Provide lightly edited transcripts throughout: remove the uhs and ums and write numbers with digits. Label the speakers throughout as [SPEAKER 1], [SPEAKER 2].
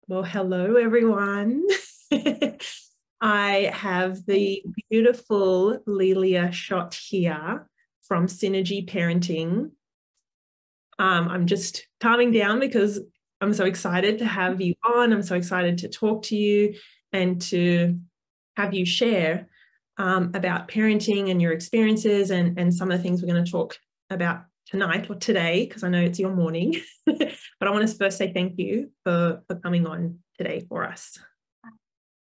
[SPEAKER 1] Well, hello, everyone. I have the beautiful Lelia Schott here from Synergy Parenting. I'm just calming down because I'm so excited to have you on. I'm so excited to talk to you and to have you share about parenting and your experiences and some of the things we're going to talk about tonight or today, because I know it's your morning. But I want to first say thank you for coming on today for us.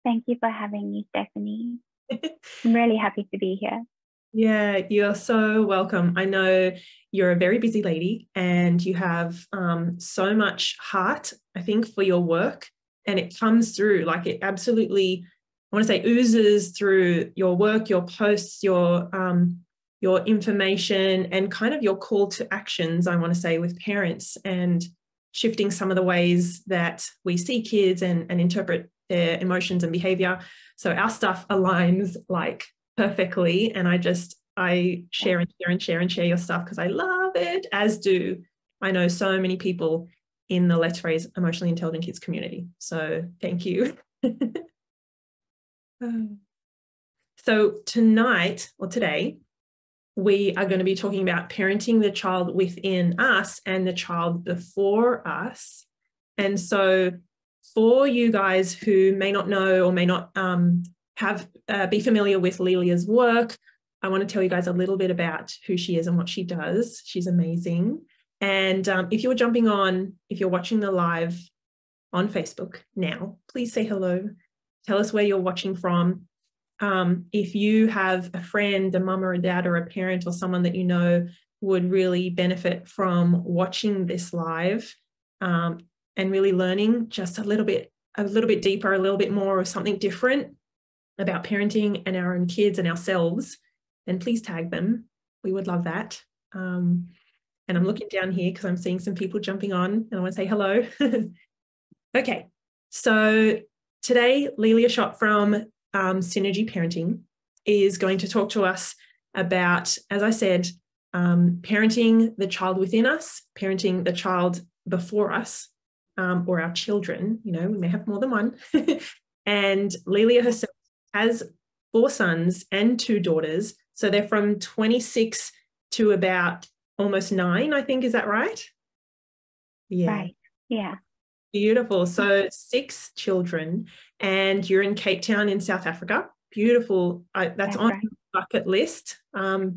[SPEAKER 2] Thank you for having me, Stephanie. I'm really happy to be here.
[SPEAKER 1] Yeah, you're so welcome. I know you're a very busy lady and you have so much heart, I think, for your work, and it comes through, like it absolutely, I want to say, oozes through your work, your posts, your information, and kind of your call to actions, I want to say, with parents and shifting some of the ways that we see kids and interpret their emotions and behavior. So our stuff aligns like perfectly. And I share and share and share and share your stuff because I love it, as do I know so many people in the Let's Raise Emotionally Intelligent Kids community. So thank you. So tonight or today, we are going to be talking about parenting the child within us and the child before us. And so for you guys who may not know or may not be familiar with Lelia's work, I want to tell you guys a little bit about who she is and what she does. She's amazing. And if you're watching the live on Facebook now, please say hello. Tell us where you're watching from. If you have a friend, a mum or a dad or a parent or someone that you know would really benefit from watching this live and really learning just a little bit deeper, a little bit more of something different about parenting and our own kids and ourselves, then please tag them. We would love that. And I'm looking down here because I'm seeing some people jumping on and I want to say hello. Okay, so today, Lelia Schott from Synergy Parenting is going to talk to us about, as I said, parenting the child within us, parenting the child before us, or our children. You know, we may have more than one. And Lelia herself has 4 sons and 2 daughters. So they're from 26 to about almost 9, I think. Is that right? Yeah.
[SPEAKER 2] Right. Yeah.
[SPEAKER 1] Beautiful. So 6 children, and you're in Cape Town in South Africa. Beautiful. That's on
[SPEAKER 2] right.
[SPEAKER 1] the bucket list.
[SPEAKER 2] Today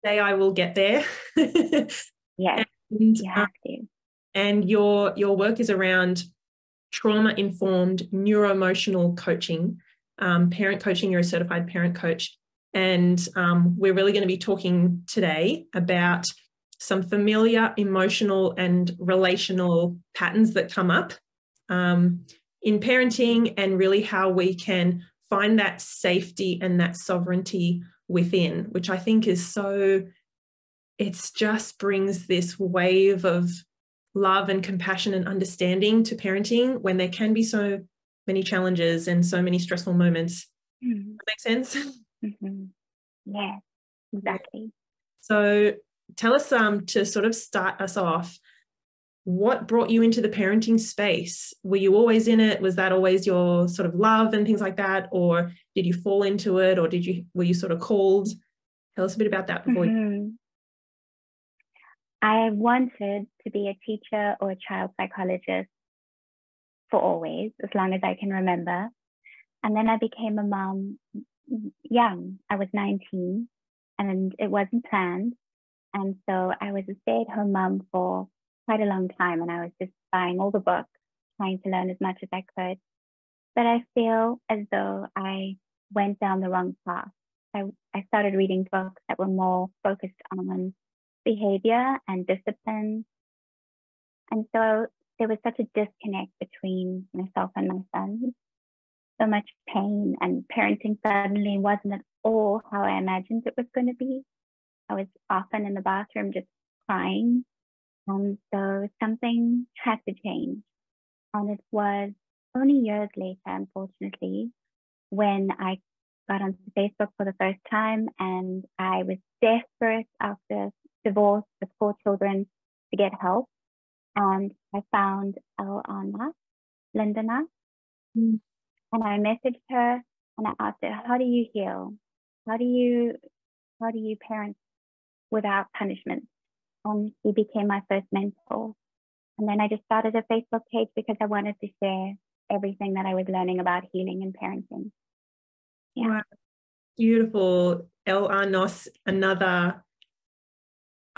[SPEAKER 1] I will get there.
[SPEAKER 2] Yes,
[SPEAKER 1] and,
[SPEAKER 2] you have to.
[SPEAKER 1] And your work is around trauma-informed neuroemotional coaching, parent coaching. You're a certified parent coach. And we're really going to be talking today about some familiar emotional and relational patterns that come up in parenting, and really how we can find that safety and that sovereignty within, which I think is so, it just brings this wave of love and compassion and understanding to parenting when there can be so many challenges and so many stressful moments. That makes sense?
[SPEAKER 2] Yes, exactly.
[SPEAKER 1] So tell us, to sort of start us off, what brought you into the parenting space? Were you always in it? Was that always your sort of love and things like that? Or did you fall into it? Or were you sort of called? Tell us a bit about that before
[SPEAKER 2] I wanted to be a teacher or a child psychologist for always, as long as I can remember. And then I became a mom young. I was 19 and it wasn't planned. And so I was a stay-at-home mom for quite a long time, and I was just buying all the books, trying to learn as much as I could. But I feel as though I went down the wrong path. I started reading books that were more focused on behavior and discipline. And so there was such a disconnect between myself and my son. So much pain, and parenting suddenly wasn't at all how I imagined it was going to be. I was often in the bathroom just crying And so something had to change. And it was only years later, unfortunately, when I got onto Facebook for the first time, and I was desperate after divorce with 4 children to get help. And I found Anna, Linda Nass, and I messaged her and I asked her, how do you heal? How do you parent without punishment? And she became my first mentor. And then I just started a Facebook page because I wanted to share everything that I was learning about healing and parenting. Yeah.
[SPEAKER 1] Wow. Beautiful. El Nos, another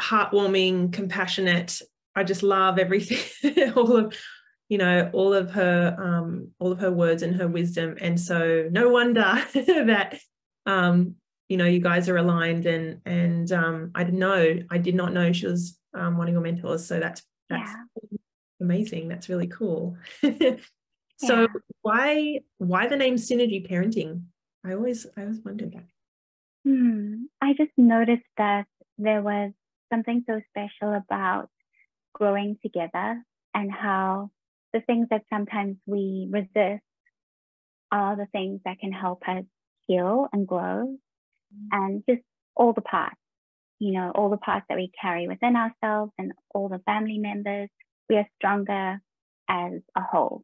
[SPEAKER 1] heartwarming, compassionate. I just love everything, all of her words and her wisdom. And so no wonder that you guys are aligned, and I did not know she was one of your mentors. So that's amazing. That's really cool. So why the name Synergy Parenting? I always wondered that.
[SPEAKER 2] I just noticed that there was something so special about growing together, and how the things that sometimes we resist are the things that can help us heal and grow. And just all the parts, all the parts that we carry within ourselves and all the family members, we are stronger as a whole,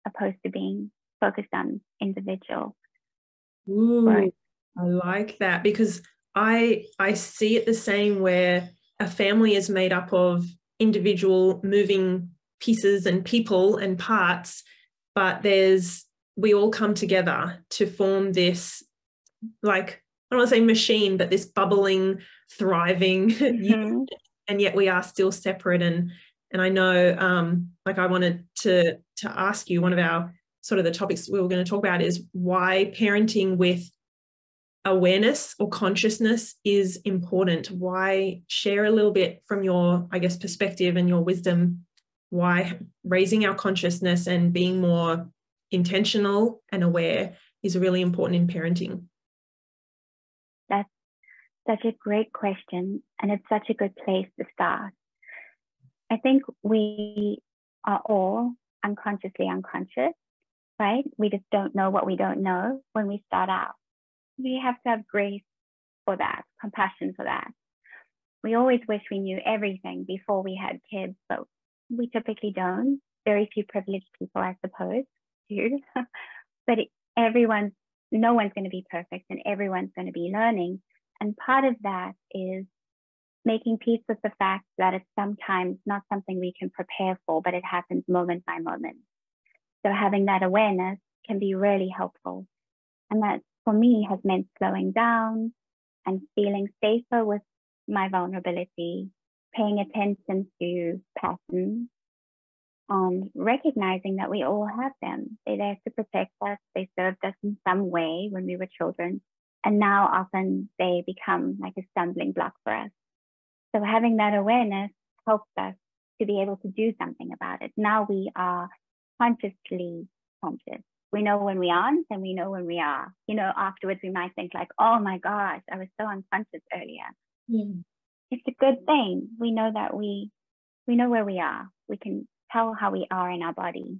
[SPEAKER 2] opposed to being focused on individual.
[SPEAKER 1] Ooh, right. I like that, because I see it the same, where a family is made up of individual moving pieces and people and parts, but we all come together to form this, like, I don't want to say machine, but this bubbling, thriving, and yet we are still separate. And I know, I wanted to ask you, one of our sort of the topics we were going to talk about is why parenting with awareness or consciousness is important. Why, share a little bit from your, I guess, perspective and your wisdom, why raising our consciousness and being more intentional and aware is really important in parenting.
[SPEAKER 2] That's such a great question, and it's such a good place to start. I think we are all unconsciously unconscious, right? We just don't know what we don't know when we start out. We have to have grace for that, compassion for that. We always wish we knew everything before we had kids, but we typically don't. Very few privileged people, I suppose, do. But no one's going to be perfect, and everyone's going to be learning. And part of that is making peace with the fact that it's sometimes not something we can prepare for, but it happens moment by moment. So having that awareness can be really helpful. And that, for me, has meant slowing down and feeling safer with my vulnerability, paying attention to patterns, and recognizing that we all have them. They're there to protect us. They served us in some way when we were children. And now often they become like a stumbling block for us. So having that awareness helps us to be able to do something about it. Now we are consciously conscious. We know when we aren't, and we know when we are. Afterwards we might think like, oh my gosh, I was so unconscious earlier. It's a good thing. We know that we know where we are. We can tell how we are in our body.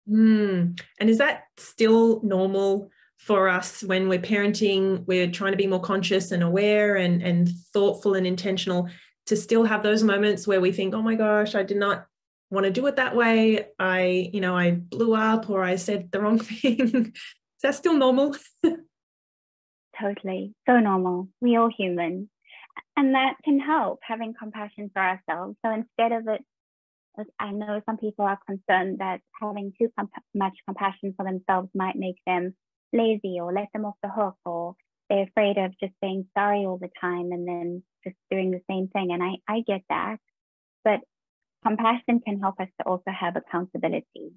[SPEAKER 1] And is that still normal for us when we're parenting? We're trying to be more conscious and aware and thoughtful and intentional, to still have those moments where we think, oh my gosh, I did not want to do it that way. I blew up, or I said the wrong thing. Is that still normal?
[SPEAKER 2] Totally. So normal. We all human. And that can help, having compassion for ourselves. So instead of it, I know some people are concerned that having too much compassion for themselves might make them lazy or let them off the hook, or they're afraid of just saying sorry all the time and then just doing the same thing. And I get that. But compassion can help us to also have accountability.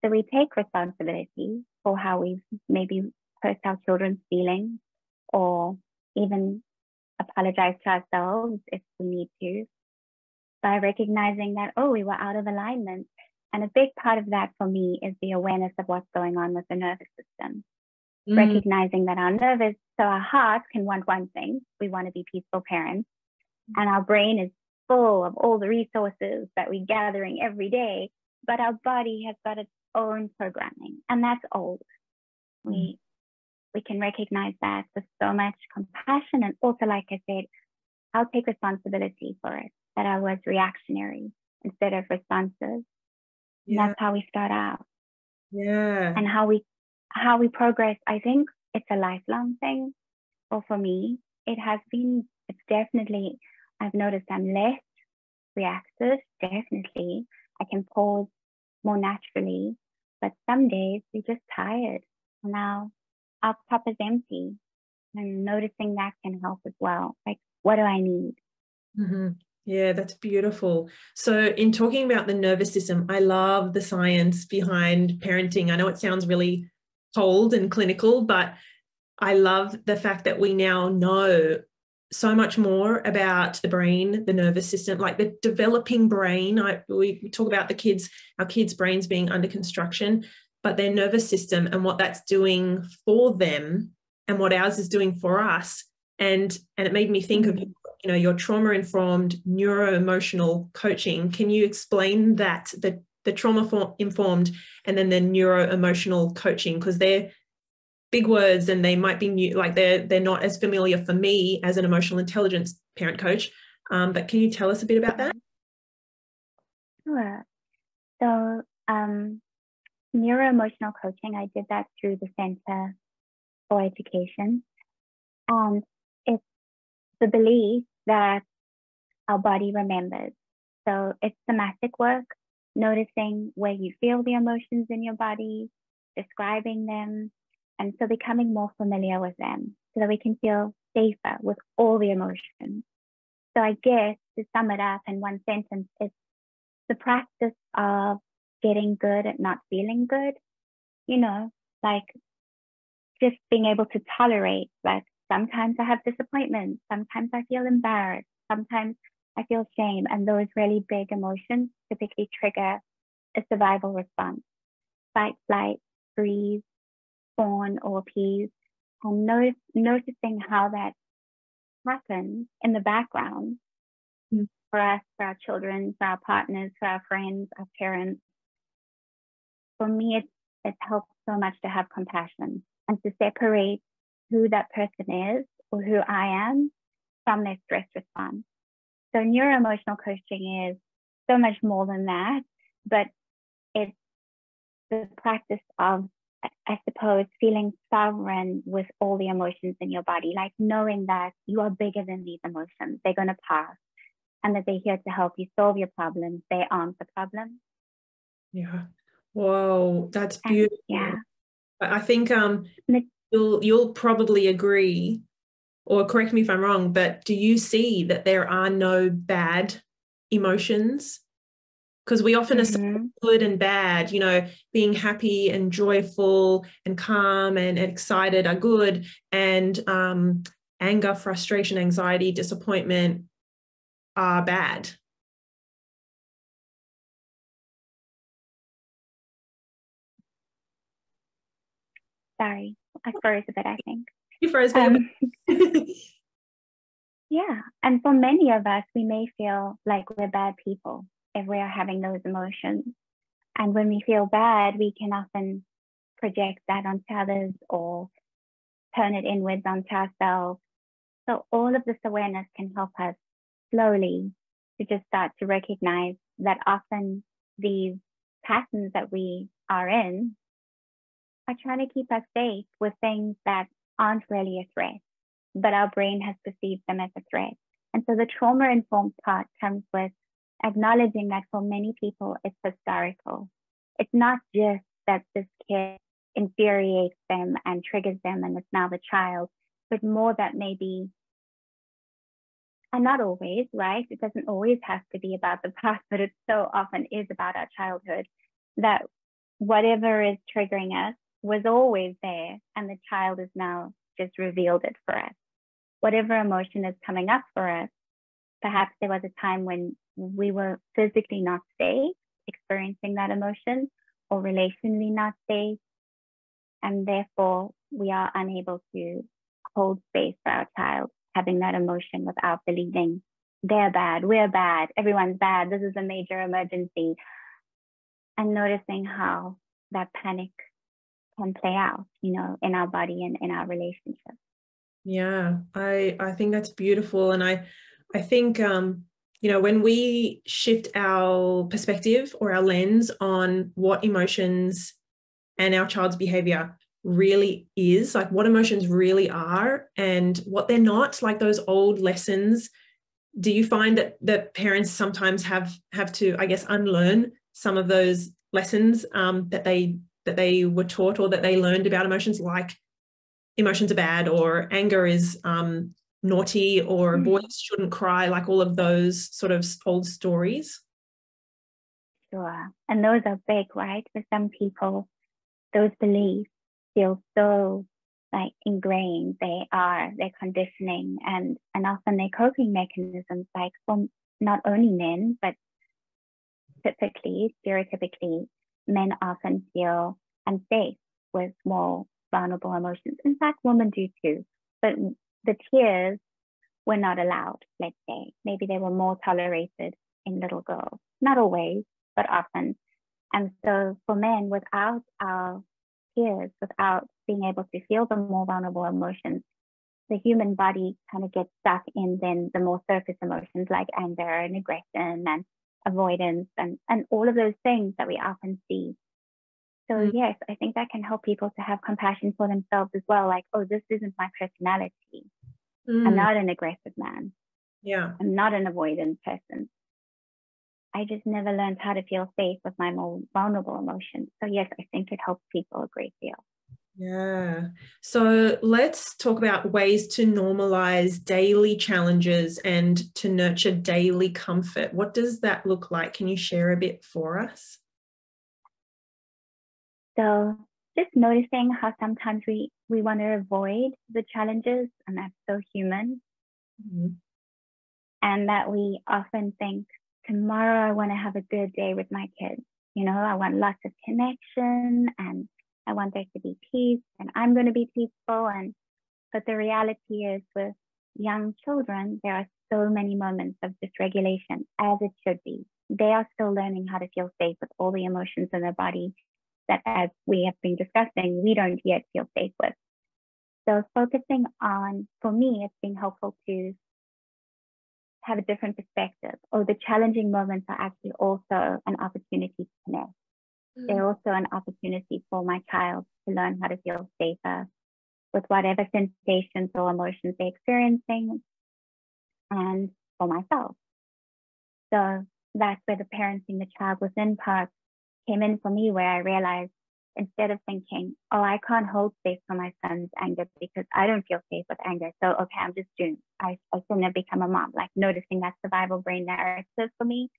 [SPEAKER 2] So we take responsibility for how we've maybe hurt our children's feelings, or even apologize to ourselves if we need to, by recognizing that, oh, we were out of alignment. And a big part of that for me is the awareness of what's going on with the nervous system. Recognizing that our heart can want one thing. We want to be peaceful parents. And our brain is full of all the resources that we're gathering every day, but our body has got its own programming, and that's old. We can recognize that with so much compassion, and also, like I said, I'll take responsibility for it, that I was reactionary instead of responsive.
[SPEAKER 1] Yeah.
[SPEAKER 2] That's how we start out.
[SPEAKER 1] Yeah.
[SPEAKER 2] And how we progress. I think it's a lifelong thing. Or for me, it's definitely, I've noticed I'm less reactive, definitely. I can pause more naturally, but some days we're just tired. Now our cup is empty, and noticing that can help as well. Like, what do I need?
[SPEAKER 1] Mm-hmm. Yeah, that's beautiful. So in talking about the nervous system, I love the science behind parenting. I know it sounds really cold and clinical, but I love the fact that we now know so much more about the brain, the nervous system, like the developing brain. We talk about our kids' brains being under construction, but their nervous system and what that's doing for them and what ours is doing for us. And it made me think of, your trauma-informed neuro-emotional coaching. Can you explain that, the trauma-informed and then the neuro-emotional coaching? Because they're big words and they might be new, like they're not as familiar for me as an emotional intelligence parent coach. But can you tell us a bit about that?
[SPEAKER 2] Sure. So neuro-emotional coaching, I did that through the Center for Education. And it's the belief that our body remembers. So it's somatic work, noticing where you feel the emotions in your body, describing them, and so becoming more familiar with them so that we can feel safer with all the emotions. So I guess to sum it up in one sentence, it's the practice of getting good at not feeling good, like just being able to tolerate, like sometimes I have disappointment, sometimes I feel embarrassed, sometimes I feel shame, and those really big emotions typically trigger a survival response: fight, flight, freeze, fawn, or appease. And noticing how that happens in the background for us, for our children, for our partners, for our friends, our parents. For me, it helps so much to have compassion and to separate who that person is or who I am from their stress response. So neuroemotional coaching is so much more than that, but it's the practice of, I suppose, feeling sovereign with all the emotions in your body, like knowing that you are bigger than these emotions. They're going to pass, and that they're here to help you solve your problems. They aren't the problem.
[SPEAKER 1] Yeah. Whoa, that's beautiful.
[SPEAKER 2] Yeah.
[SPEAKER 1] I think you'll probably agree, or correct me if I'm wrong, but do you see that there are no bad emotions? Because we often assume good and bad, being happy and joyful and calm and excited are good, and anger, frustration, anxiety, disappointment are bad.
[SPEAKER 2] Sorry, I froze a bit, I think.
[SPEAKER 1] You froze me.
[SPEAKER 2] Yeah, and for many of us, we may feel like we're bad people if we are having those emotions. And when we feel bad, we can often project that onto others or turn it inwards onto ourselves. So all of this awareness can help us slowly to just start to recognize that often these patterns that we are in are trying to keep us safe with things that aren't really a threat, but our brain has perceived them as a threat. And so the trauma-informed part comes with acknowledging that for many people, it's historical. It's not just that this kid infuriates them and triggers them and it's now the child, but more that maybe, and not always, right? It doesn't always have to be about the past, but it so often is about our childhood, that whatever is triggering us was always there, and the child has now just revealed it for us. Whatever emotion is coming up for us, perhaps there was a time when we were physically not safe experiencing that emotion, or relationally not safe, and therefore we are unable to hold space for our child having that emotion without believing they're bad, we're bad, everyone's bad, this is a major emergency. And noticing how that panic can play out, you know, in our body and in our relationship.
[SPEAKER 1] Yeah, I think that's beautiful. And I think, you know, when we shift our perspective or our lens on what emotions and our child's behavior really is, like what emotions really are and what they're not, like those old lessons, do you find that parents sometimes have to, I guess, unlearn some of those lessons that they were taught or that they learned about emotions, like emotions are bad or anger is naughty or boys shouldn't cry, like all of those sort of old stories?
[SPEAKER 2] Sure. And those are big, right? For some people, those beliefs feel so like ingrained. They're conditioning and often they're coping mechanisms, like for not only men, but typically, stereotypically, men often feel unsafe with more vulnerable emotions. In fact, women do too. But the tears were not allowed, let's say. Maybe they were more tolerated in little girls. Not always, but often. And so for men, without our tears, without being able to feel the more vulnerable emotions, the human body kind of gets stuck in then the more surface emotions like anger and aggression and avoidance and all of those things that we often see. So yes, I think that can help people to have compassion for themselves as well. Like, oh, this isn't my personality. I'm not an aggressive man.
[SPEAKER 1] Yeah.
[SPEAKER 2] I'm not an avoidant person. I just never learned how to feel safe with my more vulnerable emotions. So yes, I think it helps people a great deal.
[SPEAKER 1] Yeah. So let's talk about ways to normalize daily challenges and to nurture daily comfort. What does that look like? Can you share a bit for us?
[SPEAKER 2] So just noticing how sometimes we want to avoid the challenges, and that's so human. And that we often think, tomorrow I want to have a good day with my kids. You know, I want lots of connection and I want there to be peace and I'm going to be peaceful. But the reality is with young children, there are so many moments of dysregulation, as it should be. They are still learning how to feel safe with all the emotions in their body that, as we have been discussing, we don't yet feel safe with. So focusing on, for me, it's been helpful to have a different perspective. Oh, the challenging moments are actually also an opportunity to connect. They're also an opportunity for my child to learn how to feel safer with whatever sensations or emotions they're experiencing, and for myself. So that's where the parenting the child within part came in for me, where I realized instead of thinking, oh, I can't hold space for my son's anger because I don't feel safe with anger. So, okay, I'm just doomed. I shouldn't have become a mom. Like noticing that survival brain narrative for me,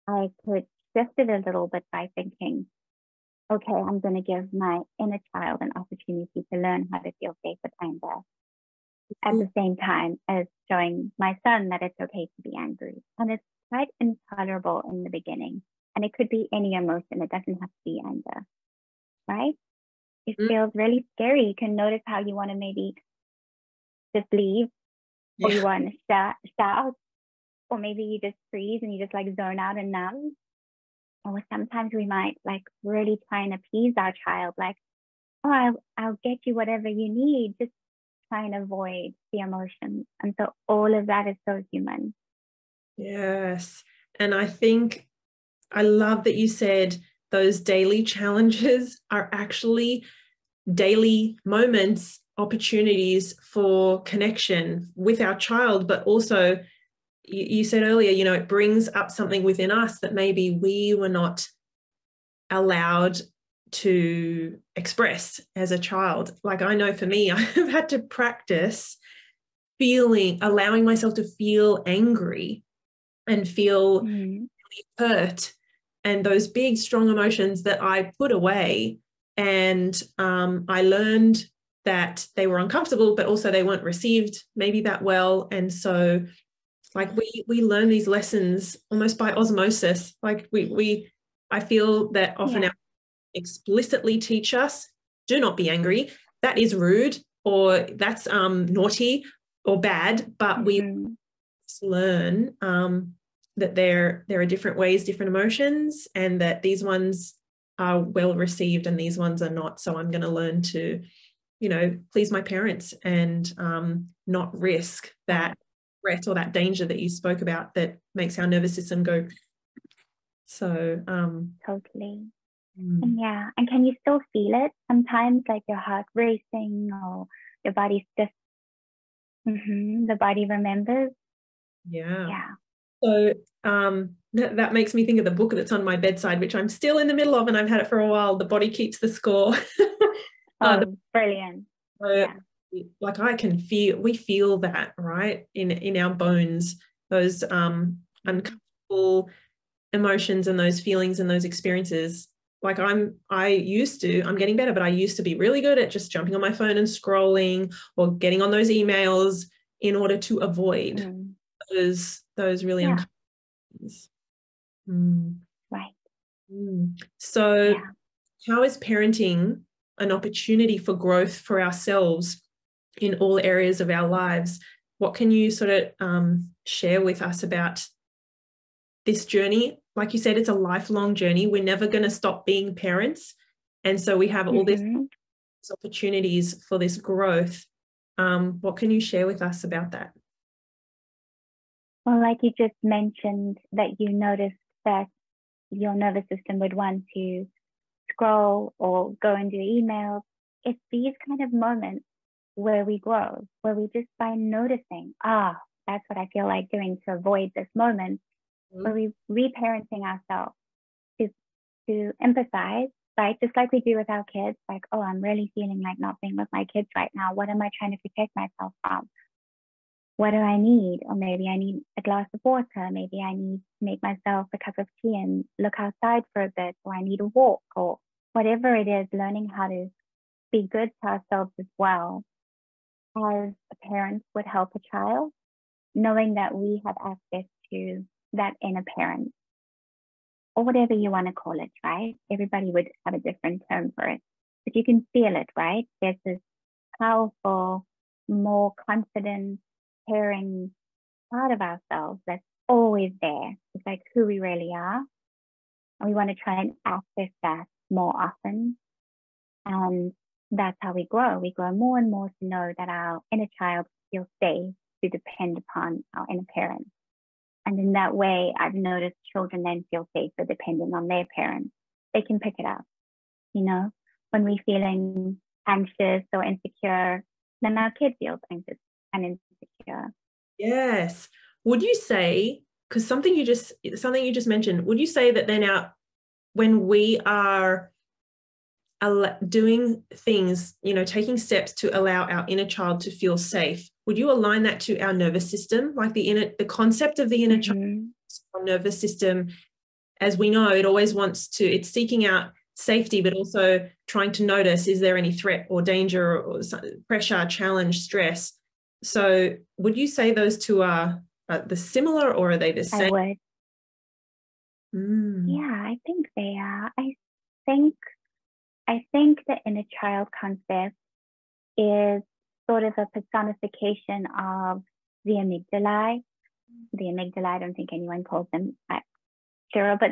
[SPEAKER 2] I could shift it a little bit by thinking, okay, I'm going to give my inner child an opportunity to learn how to feel safe with anger at the same time as showing my son that it's okay to be angry. And it's quite intolerable in the beginning. And it could be any emotion. It doesn't have to be anger, right? It feels really scary. You can notice how you want to maybe just leave, or you want to shout, or maybe you just freeze and you just like zone out and numb. Or sometimes we might like really try and appease our child, like, oh, I'll get you whatever you need, just try and avoid the emotions. And so all of that is so human.
[SPEAKER 1] Yes. And I think I love that you said those daily challenges are actually daily moments, opportunities for connection with our child, but also you said earlier, you know, it brings up something within us that maybe we were not allowed to express as a child. Like I know for me, I've had to practice allowing myself to feel angry and feel really hurt and those big, strong emotions that I put away. And I learned that they were uncomfortable, but also they weren't received maybe that well. And so like we learn these lessons almost by osmosis. Like I feel that often our explicitly teach us, do not be angry. That is rude, or that's naughty or bad. But we learn that there are different ways, different emotions, and that these ones are well received and these ones are not. So I'm going to learn to, please my parents and not risk that threat or that danger that you spoke about that makes our nervous system go. So
[SPEAKER 2] totally. And yeah, and can you still feel it sometimes, like your heart racing or your body's just the body remembers?
[SPEAKER 1] Yeah. So that makes me think of the book that's on my bedside, which I'm still in the middle of, and I've had it for a while. The Body Keeps the Score.
[SPEAKER 2] Brilliant.
[SPEAKER 1] Like we feel that, right, in our bones, those uncomfortable emotions and those feelings and those experiences. Like I'm getting better, but I used to be really good at just jumping on my phone and scrolling or getting on those emails in order to avoid those really uncomfortable things.
[SPEAKER 2] Right.
[SPEAKER 1] So how is parenting an opportunity for growth for ourselves in all areas of our lives? What can you sort of share with us about this journey? Like you said, it's a lifelong journey. We're never going to stop being parents. And so we have all these opportunities for this growth. What can you share with us about that?
[SPEAKER 2] Well, like you just mentioned, that you noticed that your nervous system would want to scroll or go and do emails. It's these kind of moments where we grow, where we just by noticing, that's what I feel like doing to avoid this moment, where we reparenting ourselves to empathize, right? Just like we do with our kids, like, I'm really feeling like not being with my kids right now. What am I trying to protect myself from? What do I need? Or maybe I need a glass of water. Maybe I need to make myself a cup of tea and look outside for a bit, or I need a walk, or whatever it is, learning how to be good to ourselves as well as a parent would help a child, knowing that we have access to that inner parent, or whatever you want to call it, right? Everybody would have a different term for it, but you can feel it, right? There's this powerful, more confident, caring part of ourselves that's always there. It's like who we really are. And we want to try and access that more often. And that's how we grow. We grow more and more to know that our inner child feels safe to depend upon our inner parent. And in that way, I've noticed children then feel safer depending on their parents. They can pick it up. When we're feeling anxious or insecure, then our kid feels anxious and insecure.
[SPEAKER 1] Yes. Would you say, because something you just mentioned, would you say that then when we are doing things, taking steps to allow our inner child to feel safe, would you align that to our nervous system, like the concept of the inner child nervous system? As we know, it always it's seeking out safety, but also trying to notice, is there any threat or danger or pressure, challenge, stress? So would you say those two are the similar, or are they the same?
[SPEAKER 2] I would. Yeah, I think they are. I think the inner child concept is sort of a personification of the amygdala. I don't think anyone calls them sure, but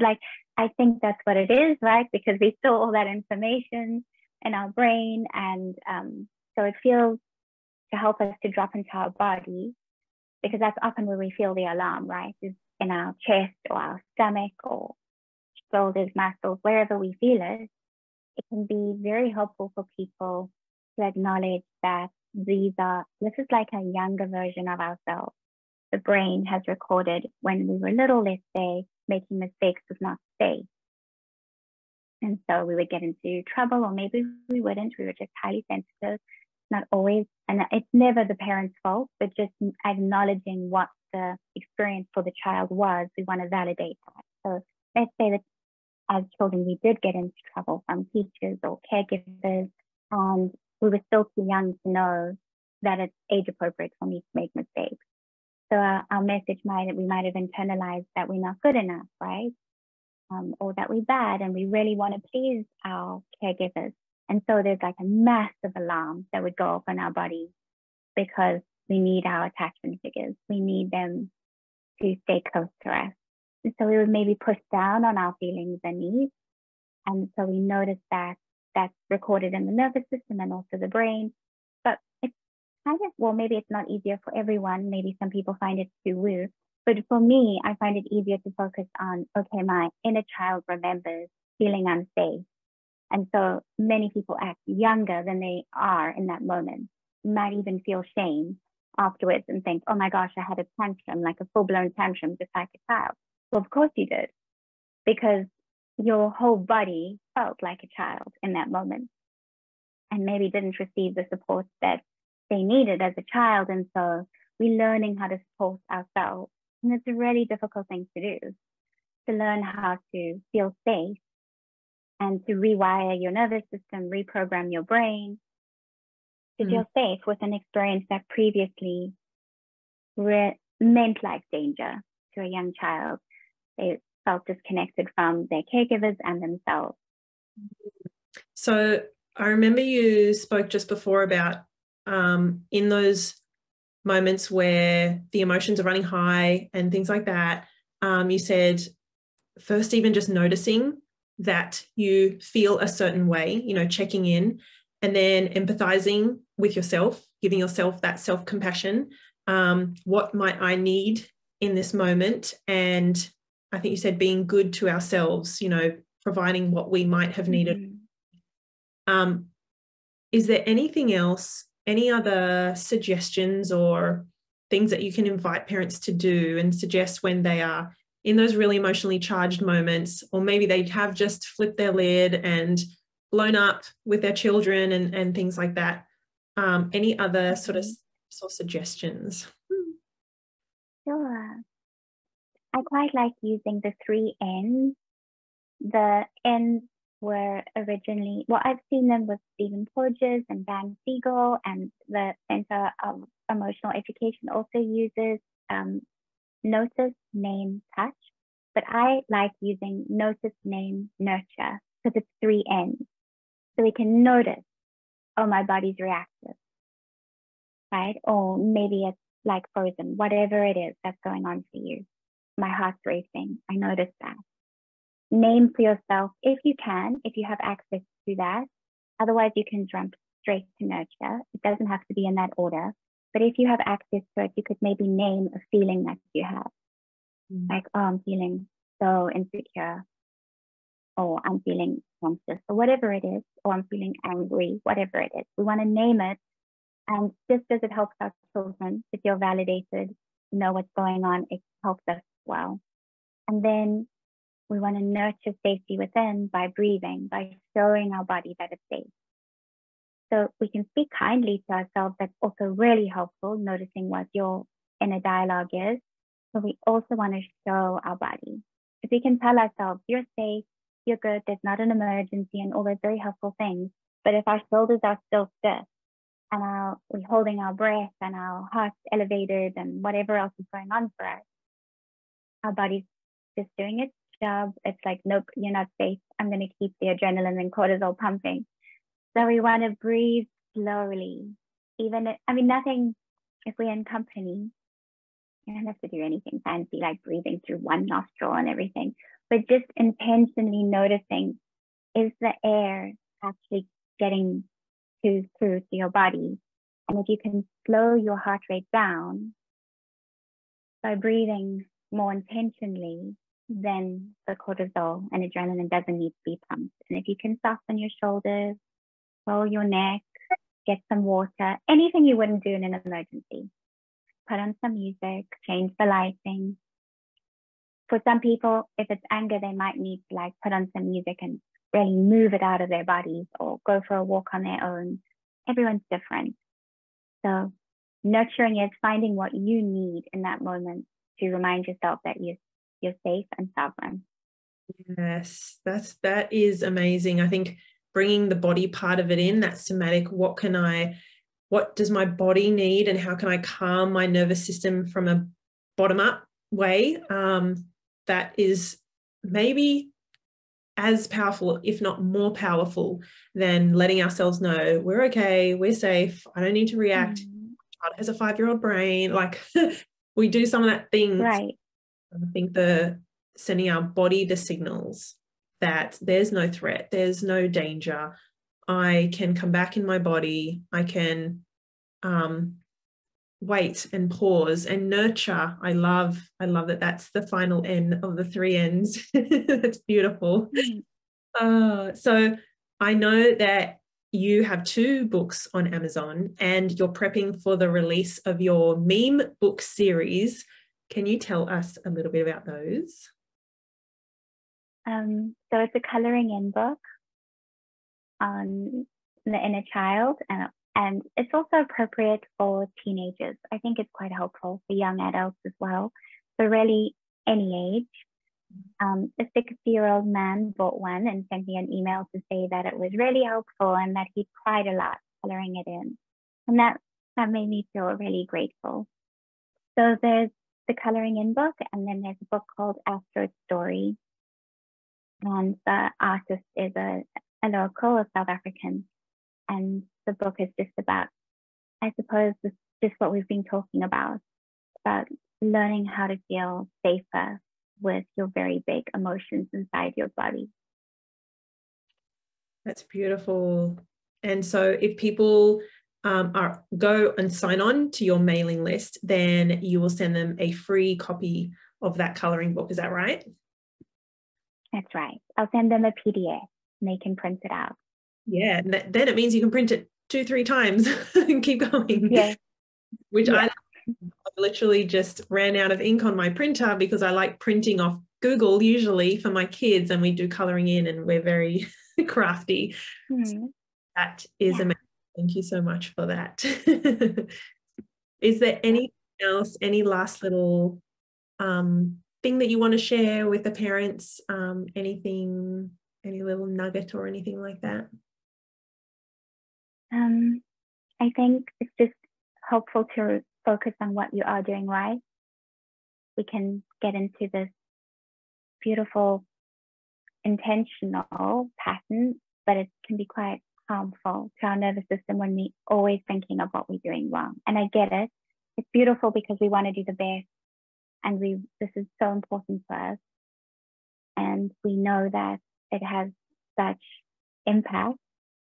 [SPEAKER 2] I think that's what it is, right? Because we store all that information in our brain, and so it feels to help us to drop into our body, because that's often where we feel the alarm, right? Is in our chest or our stomach or shoulders, muscles, wherever we feel it. It can be very helpful for people to acknowledge that this is like a younger version of ourselves. The brain has recorded when we were little, let's say, making mistakes was not safe. And so we would get into trouble, or maybe we wouldn't. We were just highly sensitive, not always. And it's never the parent's fault, but just acknowledging what the experience for the child was. We want to validate that. So let's say that as children, we did get into trouble from teachers or caregivers, and we were still too young to know that it's age appropriate for me to make mistakes. So our message we might have internalized that we're not good enough, right? Or that we're bad and we really want to please our caregivers. And so there's like a massive alarm that would go off in our body, because we need our attachment figures. We need them to stay close to us. And so we would maybe push down on our feelings and needs. And so we notice that that's recorded in the nervous system and also the brain. But it's kind of, well, maybe it's not easier for everyone. Maybe some people find it too woo. But for me, I find it easier to focus on, okay, my inner child remembers feeling unsafe. And so many people act younger than they are in that moment. You might even feel shame afterwards and think, oh my gosh, I had a tantrum, like a full-blown tantrum, just like a child. Well, of course you did, because your whole body felt like a child in that moment and maybe didn't receive the support that they needed as a child. And so we're learning how to support ourselves. And it's a really difficult thing to do, to learn how to feel safe and to rewire your nervous system, reprogram your brain to feel safe with an experience that previously meant life danger to a young child. They felt disconnected from their caregivers and themselves.
[SPEAKER 1] So I remember you spoke just before about in those moments where the emotions are running high and things like that, you said first even just noticing that you feel a certain way, you know, checking in, and then empathizing with yourself, giving yourself that self-compassion. What might I need in this moment? And I think you said being good to ourselves, you know, providing what we might have needed. Is there anything else, any other suggestions or things that you can invite parents to do and suggest when they are in those really emotionally charged moments, or maybe they have just flipped their lid and blown up with their children and things like that? Any other sort of suggestions?
[SPEAKER 2] Sure. I quite like using the 3 N's. The N's were originally, well, I've seen them with Stephen Porges and Van Siegel, and the Center of Emotional Education also uses notice, name, touch. But I like using notice, name, nurture, because it's 3 N's. So we can notice, oh, my body's reactive, right? Or maybe it's like frozen, whatever it is that's going on for you. My heart's racing. I notice that. Name for yourself if you can, if you have access to that. Otherwise, you can jump straight to nurture. It doesn't have to be in that order. But if you have access to it, you could maybe name a feeling that you have. Like, oh, I'm feeling so insecure. Or I'm feeling anxious, or whatever it is. Or I'm feeling angry, whatever it is. We want to name it. And just as it helps our children to feel validated, know what's going on, it helps us as well. And then we want to nurture safety within by breathing, by showing our body that it's safe. So we can speak kindly to ourselves. That's also really helpful, noticing what your inner dialogue is. But we also want to show our body. If we can tell ourselves, you're safe, you're good, there's not an emergency, and all those very helpful things. But if our shoulders are still stiff, and we're holding our breath and our heart's elevated and whatever else is going on for us, our body's just doing its job. It's like, nope, you're not safe. I'm going to keep the adrenaline and cortisol pumping. So we want to breathe slowly. Nothing, if we're in company, you don't have to do anything fancy like breathing through one nostril and everything, but just intentionally noticing, is the air actually getting through to your body? And if you can slow your heart rate down by breathing more intentionally, then the cortisol and adrenaline doesn't need to be pumped. And if you can soften your shoulders, roll your neck, get some water, anything you wouldn't do in an emergency. Put on some music, change the lighting. For some people, if it's anger, they might need to like put on some music and really move it out of their bodies or go for a walk on their own. Everyone's different. So nurturing is finding what you need in that moment to remind yourself that you're safe and sovereign.
[SPEAKER 1] Yes, that is amazing. I think bringing the body part of it in, that somatic, what does my body need and how can I calm my nervous system from a bottom up way, that is maybe as powerful, if not more powerful, than letting ourselves know we're okay, we're safe, I don't need to react. Child has a 5-year-old brain. Like we do some of that thing,
[SPEAKER 2] right,
[SPEAKER 1] I think the sending our body the signals that there's no threat, there's no danger. I can come back in my body. I can wait and pause and nurture. I love that that's the final N of the 3 N's. That's beautiful. So I know that you have 2 books on Amazon and you're prepping for the release of your meme book series. Can you tell us a little bit about those?
[SPEAKER 2] So it's a coloring in book on the inner child, and it's also appropriate for teenagers. I think it's quite helpful for young adults as well. So really any age. A 60-year-old man bought one and sent me an email to say that it was really helpful and that he cried a lot coloring it in. And that made me feel really grateful. So there's the coloring in book, and then there's a book called Astro Story. And the artist is a local, a South African. And the book is just about, I suppose, just what we've been talking about learning how to feel safer with your very big emotions inside your body.
[SPEAKER 1] That's beautiful. And so if people go and sign on to your mailing list, then you will send them a free copy of that coloring book. Is that right?
[SPEAKER 2] That's right. I'll send them a PDF and they can print it out.
[SPEAKER 1] Yeah, and then it means you can print it 2-3 times and keep going.
[SPEAKER 2] Yeah.
[SPEAKER 1] Which I literally just ran out of ink on my printer because I like printing off Google usually for my kids, and we do coloring in and we're very crafty. So that is amazing. Thank you so much for that. Is there anything else, any last little thing that you want to share with the parents? Anything, any little nugget or anything like that?
[SPEAKER 2] I think it's just helpful to focus on what you are doing right. We can get into this beautiful, intentional pattern, but it can be quite harmful to our nervous system when we're always thinking of what we're doing wrong. And I get it. It's beautiful because we want to do the best, and this is so important for us. And we know that it has such impact,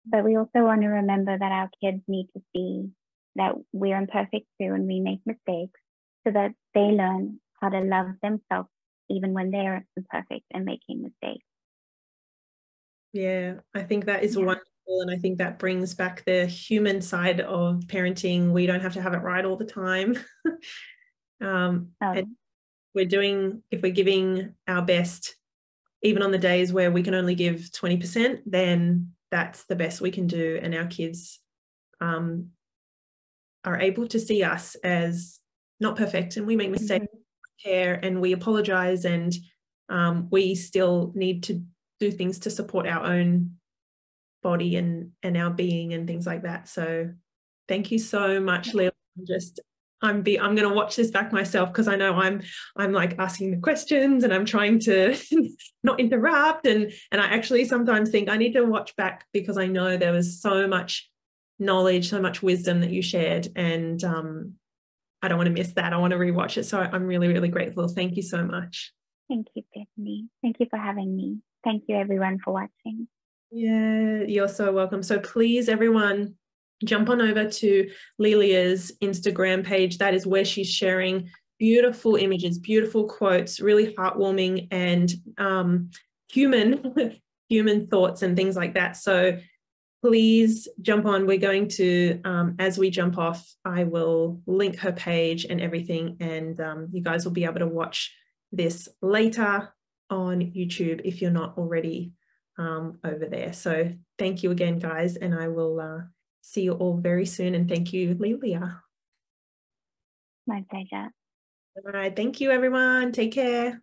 [SPEAKER 2] but we also want to remember that our kids need to see that we're imperfect too and we make mistakes, so that they learn how to love themselves even when they're imperfect and making mistakes.
[SPEAKER 1] Yeah, I think that is wonderful. And I think that brings back the human side of parenting. We don't have to have it right all the time. And if we're giving our best, even on the days where we can only give 20%, then that's the best we can do. And our kids are able to see us as not perfect, and we make mistakes, care, and we apologize, and we still need to do things to support our own body and our being and things like that. So thank you so much, Lil. I'm going to watch this back myself, because I know I'm like asking the questions and I'm trying to not interrupt, and I actually sometimes think I need to watch back, because I know there was so much knowledge, so much wisdom that you shared, and I don't want to miss that. I want to rewatch it. So I'm really, really grateful. Thank you so much.
[SPEAKER 2] Thank you, Bethany. Thank you for having me. Thank you, everyone, for watching.
[SPEAKER 1] Yeah, you're so welcome. So please, everyone, jump on over to Lilia's Instagram page. That is where she's sharing beautiful images, beautiful quotes, really heartwarming and human thoughts and things like that. So please jump on. We're going to, as we jump off, I will link her page and everything, and you guys will be able to watch this later on YouTube if you're not already over there. So thank you again, guys, and I will see you all very soon. And thank you, Lilia.
[SPEAKER 2] My pleasure.
[SPEAKER 1] All right. Thank you, everyone. Take care.